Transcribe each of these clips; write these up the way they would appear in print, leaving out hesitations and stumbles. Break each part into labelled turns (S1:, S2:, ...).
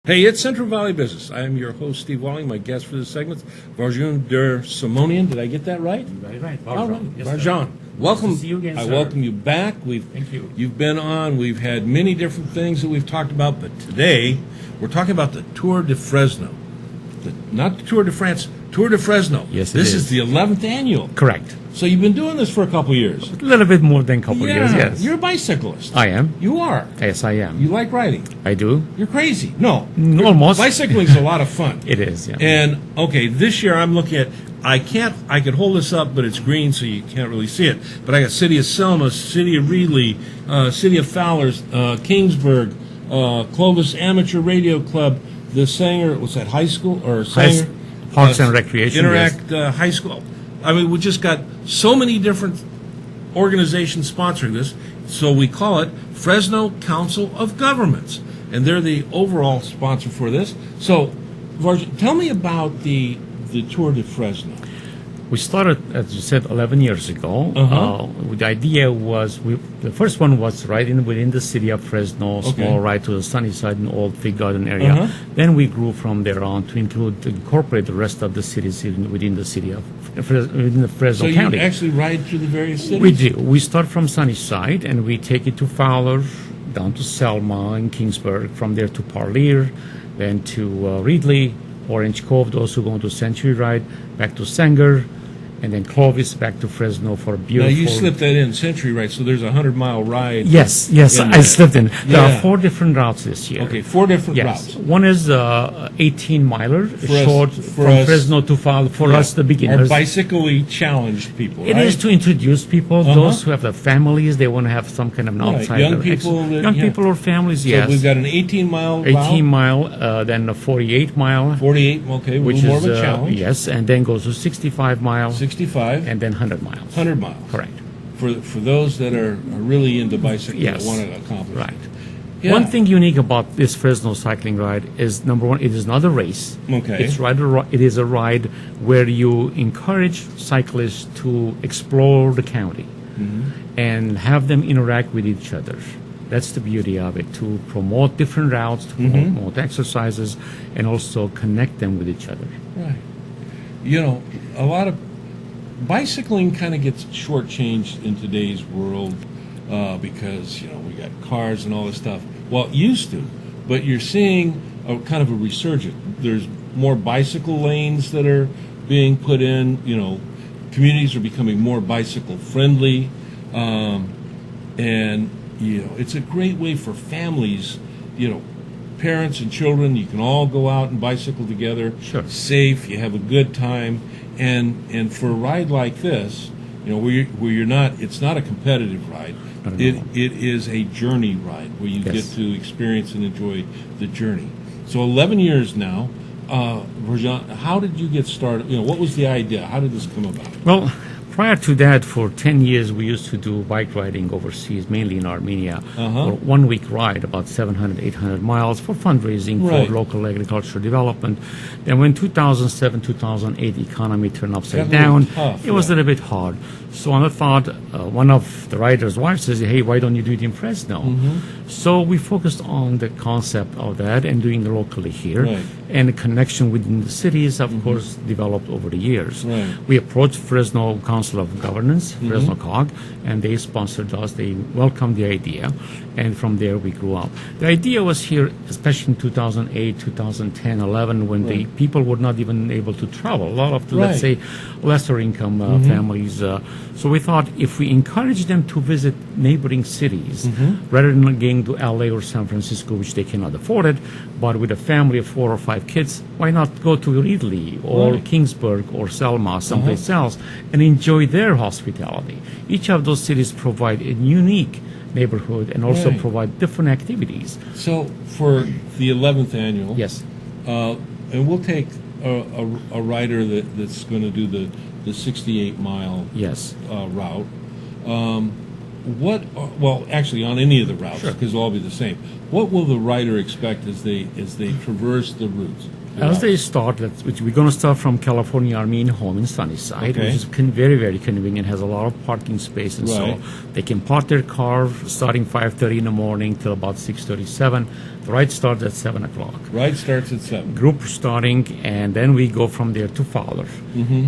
S1: Hey, it's Central Valley Business. I am your host, Steve Walling. My guest for this segment, Varoujan der Simonian. Did I get that right?
S2: Very right.
S1: All right.
S2: Yes,
S1: Varoujan. Welcome.
S2: Nice to see you again,
S1: I
S2: sir.
S1: welcome you back.
S2: Thank you.
S1: You've been on. We've had many different things that we've talked about, but today we're talking about the Tour de Fresno. Not the Tour de France, Tour de Fresno.
S2: Yes, it
S1: This
S2: is.
S1: is the 11th annual.
S2: Correct.
S1: So you've been doing this for a couple years.
S2: A little bit more than a couple years, yes.
S1: You're a bicyclist.
S2: I am.
S1: You are.
S2: Yes, I am.
S1: You like riding.
S2: I do.
S1: You're crazy. No.
S2: Almost.
S1: Bicycling's a lot of fun.
S2: It is, yeah.
S1: And okay, this year I'm looking at. I could hold this up, but it's green, so you can't really see it. But I got City of Selma, City of Reedley, City of Fowlers, Kingsburg, Clovis Amateur Radio Club, the Sanger. Was that high school or Sanger?
S2: Parks and Recreation.
S1: Interact High School. I mean, we just got so many different organizations sponsoring this, so we call it Fresno Council of Governments, and they're the overall sponsor for this. So, Varoujan, tell me about the Tour de Fresno.
S2: We started, as you said, 11 years ago.
S1: Uh-huh.
S2: The idea was, the first one was right within the city of Fresno, small ride to the sunny side in Old Fig Garden area.
S1: Uh-huh.
S2: Then we grew from there on to incorporate the rest of the cities within the city of within the Fresno
S1: So
S2: County.
S1: you actually ride through the various cities?
S2: We do. We start from Sunnyside and we take it to Fowler, down to Selma and Kingsburg, from there to Parlier, then to Reedley, Orange Cove, those who go to Century Ride, back to Sanger, and then Clovis back to Fresno for a beautiful.
S1: Now you slipped that in, Century, right? So there's a 100-mile ride.
S2: Yes, I slipped in. There are 4 different routes this year.
S1: Okay, 4 different
S2: Yes.
S1: routes.
S2: One is 18-miler, short
S1: for
S2: from
S1: us-
S2: Fresno to Fowler, for us, the
S1: Or
S2: beginners.
S1: bicyclically challenged people,
S2: It
S1: right?
S2: is to introduce people,
S1: Uh-huh.
S2: those who have their families, they want to have some kind of an
S1: Right,
S2: outside.
S1: young people that-
S2: young
S1: yeah.
S2: people or families,
S1: So
S2: yes.
S1: we've got an 18-mile route.
S2: 18-mile, then a 48-mile,
S1: 48, okay, a
S2: which
S1: little more
S2: is
S1: of a challenge.
S2: yes, and then goes to 65 miles,
S1: 65,
S2: and then 100 miles.
S1: 100 miles.
S2: Correct.
S1: For those that are really into bicycling
S2: Yes.
S1: that want to accomplish
S2: Right.
S1: it. Yeah.
S2: One thing unique about this Fresno cycling ride is, number one, it is not a race.
S1: Okay.
S2: It is a ride where you encourage cyclists to explore the county and have them interact with each other. That's the beauty of it, to promote different routes, to promote exercises, and also connect them with each other.
S1: Right. You know, a lot of bicycling kind of gets shortchanged in today's world because, you know, we got cars and all this stuff. Well, it used to, but you're seeing a kind of a resurgence. There's more bicycle lanes that are being put in, you know, communities are becoming more bicycle friendly, and, you know, it's a great way for families, you know, parents and children, you can all go out and bicycle together.
S2: Sure.
S1: Safe, you have a good time, and for a ride like this, you know, where you're not, it's not a competitive ride.
S2: Not at all.
S1: It is a journey ride where you
S2: Yes.
S1: get to experience and enjoy the journey. So 11 years now, Varoujan, how did you get started? You know, what was the idea? How did this come about?
S2: Well, prior to that, for 10 years, we used to do bike riding overseas, mainly in Armenia, for 1 week ride, about 700, 800 miles for fundraising
S1: Right.
S2: for local agricultural development. Then when 2007, 2008 economy turned upside
S1: Got a little
S2: down,
S1: tough,
S2: it was a
S1: yeah.
S2: little bit hard. So I thought, one of the rider's wives says, hey, why don't you do it in Fresno? So we focused on the concept of that and doing it locally here.
S1: Right.
S2: And the connection within the cities, of course, developed over the years.
S1: Right.
S2: We approached Fresno Council of Governance, Fresno COG, and they sponsored us. They welcomed the idea, and from there we grew up. The idea was here, especially in 2008, 2010, 11, when the people were not even able to travel. A lot of, the, let's
S1: Right.
S2: say, lesser income families. So we thought if we encourage them to visit neighboring cities, rather than going to LA or San Francisco, which they cannot afford it, but with a family of 4 or 5 kids, why not go to Reedley or
S1: Right.
S2: Kingsburg or Selma, someplace else, and enjoy their hospitality? Each of those cities provide a unique neighborhood and also
S1: Right.
S2: provide different activities.
S1: So for the 11th annual,
S2: Yes.
S1: and we'll take a rider that's going to do the 68-mile
S2: Yes.
S1: route. Well, actually, on any of the routes,
S2: Sure.
S1: because they'll all be the same. what will the rider expect as they traverse the routes?
S2: As they start, we're going to start from California Army home in Sunnyside,
S1: Okay.
S2: which is very, very convenient, has a lot of parking space, and
S1: Right.
S2: so they can park their car starting 5:30 in the morning till about 6:37. The ride starts at 7 o'clock.
S1: Ride starts at 7.
S2: Group starting, and then we go from there to Fowler.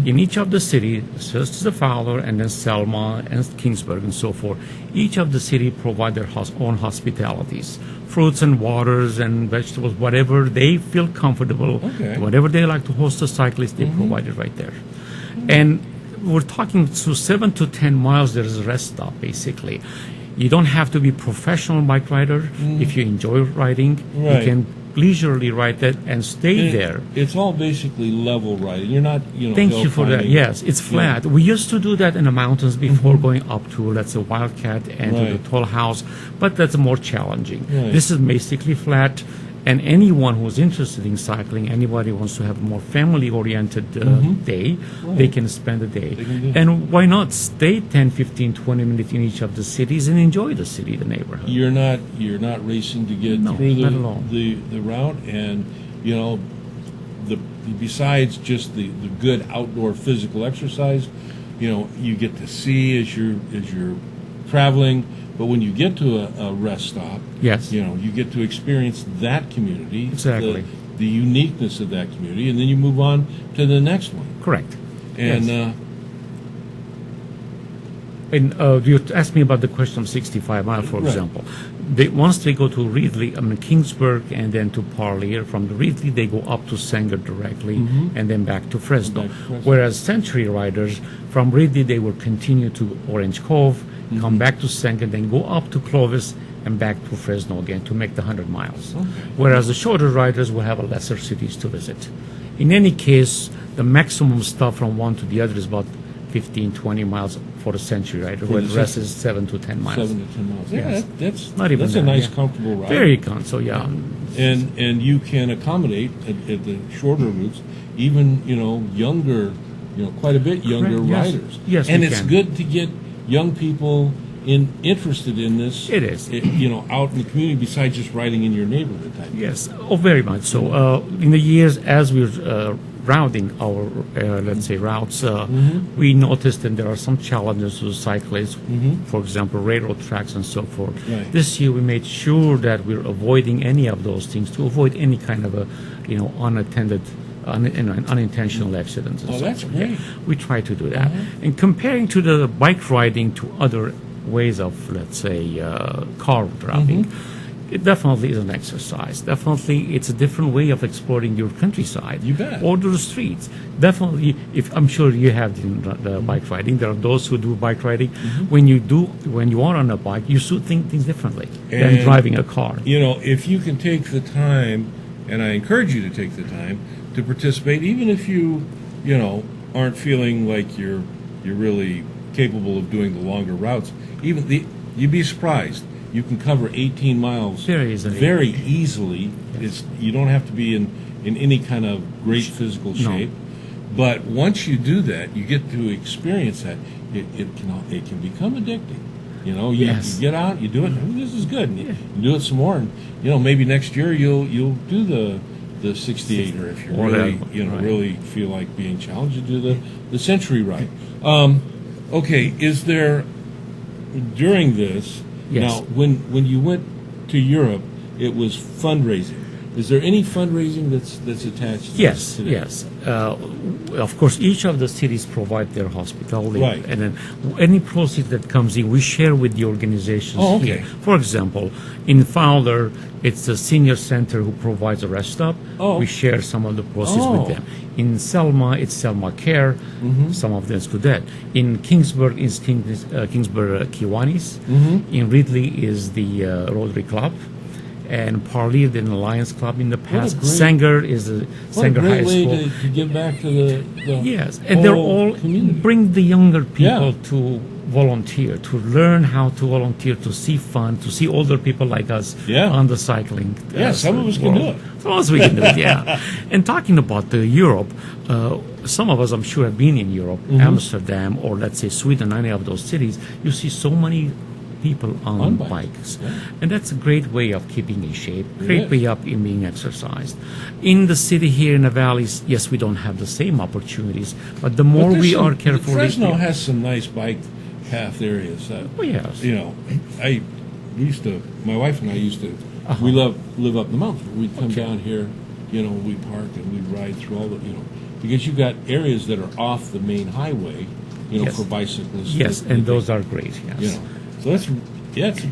S2: In each of the cities, first is the Fowler, and then Selma and Kingsburg and so forth. Each of the city provide their own hospitalities, fruits and waters and vegetables, whatever they feel comfortable,
S1: Okay.
S2: whatever they like to host a cyclist, they provide it right there. And we're talking to 7 to 10 miles, there is a rest stop, basically. You don't have to be professional bike rider. If you enjoy riding,
S1: Right.
S2: you can leisurely ride that and stay
S1: And
S2: there.
S1: It's all basically level riding. You're not,
S2: Thank
S1: hill
S2: you for that.
S1: climbing.
S2: Yes, it's flat. We used to do that in the mountains before going up to, let's say, Wildcat and to
S1: Right.
S2: the Toll House, but that's more challenging.
S1: Right.
S2: This is basically flat, and anyone who's interested in cycling, anybody who wants to have a more family-oriented day, they can spend a day.
S1: They can do that.
S2: And why not stay 10, 15, 20 minutes in each of the cities and enjoy the city, the neighborhood?
S1: You're not racing to get
S2: No,
S1: through
S2: not at all.
S1: the route, and the besides just the good outdoor physical exercise, you get to see as you're traveling. But when you get to a rest stop,
S2: Yes.
S1: you get to experience that community,
S2: Exactly.
S1: the uniqueness of that community, and then you move on to the next one.
S2: Correct.
S1: And
S2: Yes. And you asked me about the question of 65 mile, for
S1: Right.
S2: example. Once they go to Reedley, Kingsburg, and then to Parlier, from the Reedley they go up to Sanger directly, and then back to Fresno.
S1: Back to Fresno.
S2: Whereas Century riders, from Reedley they will continue to Orange Cove, come back to Sanger, then go up to Clovis, and back to Fresno again to make the 100 miles.
S1: Okay.
S2: Whereas the shorter riders will have a lesser cities to visit. In any case, the maximum stop from one to the other is about 15, 20 miles for the Century rider, where the rest is 7 to 10 miles.
S1: 7 to 10 miles. Yeah,
S2: Yes.
S1: that's
S2: Not even
S1: that's a
S2: that,
S1: nice,
S2: yeah.
S1: comfortable ride.
S2: Very so yeah.
S1: And you can accommodate at the shorter routes even younger, quite a bit younger
S2: Correct, yes.
S1: riders.
S2: Yes,
S1: and
S2: we
S1: it's
S2: can.
S1: good to get young people interested in this.
S2: It is.
S1: Out in the community besides just riding in your neighborhood type.
S2: Yes, very much so. In the years as we're routing our, let's say, routes, we noticed that there are some challenges to cyclists, for example, railroad tracks and so forth.
S1: Right.
S2: This year we made sure that we're avoiding any of those things to avoid any kind of a, unattended, unintentional accidents. And
S1: Oh,
S2: so
S1: that's
S2: forth.
S1: great.
S2: Yeah, we try to do that. And comparing to the bike riding to other ways of, let's say, car driving, it definitely is an exercise. Definitely, it's a different way of exploring your countryside.
S1: You bet.
S2: Or the streets. Definitely, if I'm sure you have the bike riding. There are those who do bike riding. When you are on a bike, you should think things differently than
S1: And,
S2: driving a car.
S1: If you can take the time, and I encourage you to take the time to participate, even if you aren't feeling like you're really capable of doing the longer routes. You'd be surprised. You can cover 18 miles
S2: Very easily.
S1: Very easily. You don't have to be in any kind of great physical
S2: No.
S1: shape. But once you do that, you get to experience that. It can become addicting. You
S2: Yes.
S1: get out, you do it. "Ooh, this is good. And you do it some more, and maybe next year you'll do the 68er if you
S2: Or
S1: really
S2: that, right.
S1: really feel like being challenged to do the Century ride. Okay, is there during this?
S2: Yes.
S1: Now, when you went to Europe, it was fundraising. Is there any fundraising that's attached to
S2: Yes,
S1: this today?
S2: yes. Of course, each of the cities provide their hospitality,
S1: Right.
S2: and then any proceeds that comes in, we share with the organizations
S1: Oh, okay.
S2: here. For example, in Fowler, it's the senior center who provides a rest stop.
S1: Oh.
S2: We share some of the proceeds
S1: Oh.
S2: with them. In Selma, it's Selma Care. Some of them do that. In Kingsburg, it's Kingsburg Kiwanis. In Ridley is the Rotary Club. And Parlier, the Lions Club in the past.
S1: great-
S2: Sanger is the
S1: What a
S2: Sanger High
S1: great way
S2: School.
S1: to give back to the
S2: Yes, and they're
S1: whole
S2: all
S1: community.
S2: bring the younger people
S1: Yeah.
S2: to volunteer, to learn how to volunteer, to see fun, to see older people like us
S1: Yeah.
S2: on the cycling.
S1: Yeah, some of us can do it.
S2: Some of us we can do it, yeah. And talking about Europe, some of us, I'm sure, have been in Europe,
S1: Mm-hmm.
S2: Amsterdam, or let's say Sweden, any of those cities. You see so many people on,
S1: On
S2: bikes.
S1: bikes, yeah.
S2: And that's a great way of keeping in shape,
S1: It
S2: great
S1: is.
S2: way of being exercised. In the city here in the valleys, yes, we don't have the same opportunities, but the more
S1: But
S2: we
S1: there's
S2: are
S1: some-
S2: careful.
S1: Fresno has some nice bike path areas.
S2: Oh, yes.
S1: You know, my wife and I used to,
S2: Uh-huh.
S1: we live up the mountain. We'd come
S2: Okay.
S1: down here, you know, we park and we'd ride through all the, you know, because you've got areas that are off the main highway, you know,
S2: Yes.
S1: for bicyclists.
S2: Yes,
S1: that-
S2: and
S1: that
S2: those
S1: they-
S2: are great, yes.
S1: You know, so it's a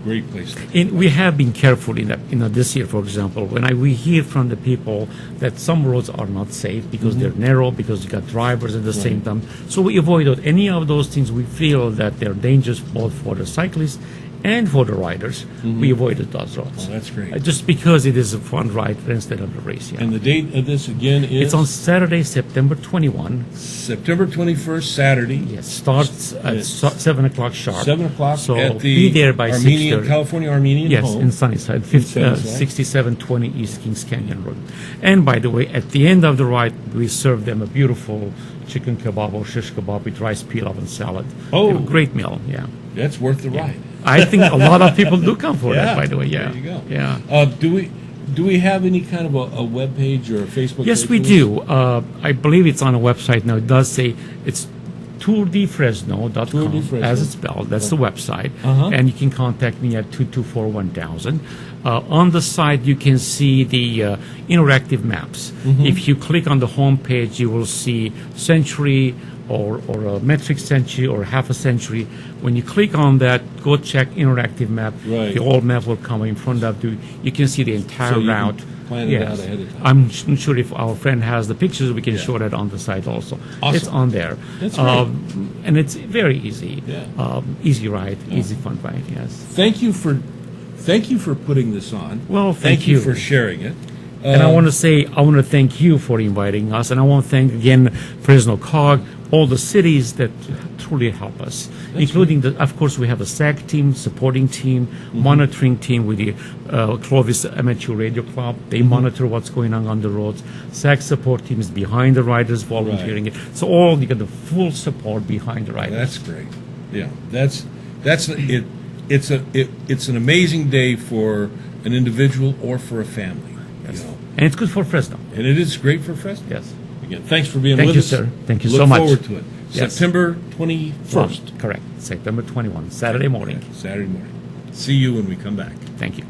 S1: great place.
S2: And we have been careful in that. This year, for example, we hear from the people that some roads are not safe because they're narrow, because you got drivers at the same time. So we avoided any of those things we feel that they're dangerous both for the cyclists and for the riders. We avoided those roads.
S1: Oh, that's great.
S2: Just because it is a fun ride instead of a race. Yeah.
S1: And the date of this again is
S2: It's on Saturday, September 21.
S1: September 21st, Saturday.
S2: Yes, starts at
S1: Yes.
S2: 7 o'clock sharp.
S1: 7 o'clock
S2: So
S1: at the
S2: be there by
S1: Armenian,
S2: 6:30.
S1: California Armenian
S2: Yes,
S1: home.
S2: in Sunnyside,
S1: Sunnyside.
S2: 6720 East Kings Canyon Road. And by the way, at the end of the ride, we serve them a beautiful chicken kebab or shish kebab with rice pilaf and salad.
S1: Oh.
S2: They have a great meal, yeah.
S1: That's worth the ride.
S2: I think a lot of people do come for that, by the way, yeah.
S1: There you go.
S2: Yeah.
S1: Do we have any kind of a web page or a Facebook page?
S2: Yes, we
S1: for this?
S2: do. I believe it's on a website now. It does say it's tourdefresno.com
S1: Tourdefresno.
S2: as it's spelled. That's the website.
S1: Uh-huh.
S2: And you can contact me at 224-1000. On the site, you can see the interactive maps. If you click on the home page, you will see century or a metric century or half a century. When you click on that, go check interactive map.
S1: Right.
S2: The old map will come in front of you. You can see the entire
S1: So you can
S2: route.
S1: plan it out ahead of time.
S2: I'm sure if our friend has the pictures, we can
S1: Yeah.
S2: show that on the site also.
S1: Awesome.
S2: It's on there.
S1: That's great.
S2: And it's very easy.
S1: Yeah.
S2: Easy ride, easy fun ride, yes.
S1: Thank you for putting this on.
S2: Well,
S1: thank
S2: thank
S1: you
S2: you.
S1: for sharing it.
S2: And I want to thank you for inviting us, and I want to thank again Fresno COG, all the cities that truly help us, including of course, we have a SAG team, supporting team, monitoring team with the Clovis Amateur Radio Club. They monitor what's going on the roads. SAG support team is behind the riders, volunteering it. So you get the full support behind the riders.
S1: That's great. Yeah, that's it. It's an amazing day for an individual or for a family.
S2: Yes.
S1: You know,
S2: And it's good for Fresno.
S1: and it is great for Fresno.
S2: Yes.
S1: Again, thanks for being
S2: Thank
S1: with
S2: you,
S1: us.
S2: sir. Thank you
S1: Look
S2: so much.
S1: forward to it.
S2: Yes.
S1: September 21st,
S2: Correct. September 21, Saturday morning.
S1: Saturday morning. See you when we come back.
S2: Thank you.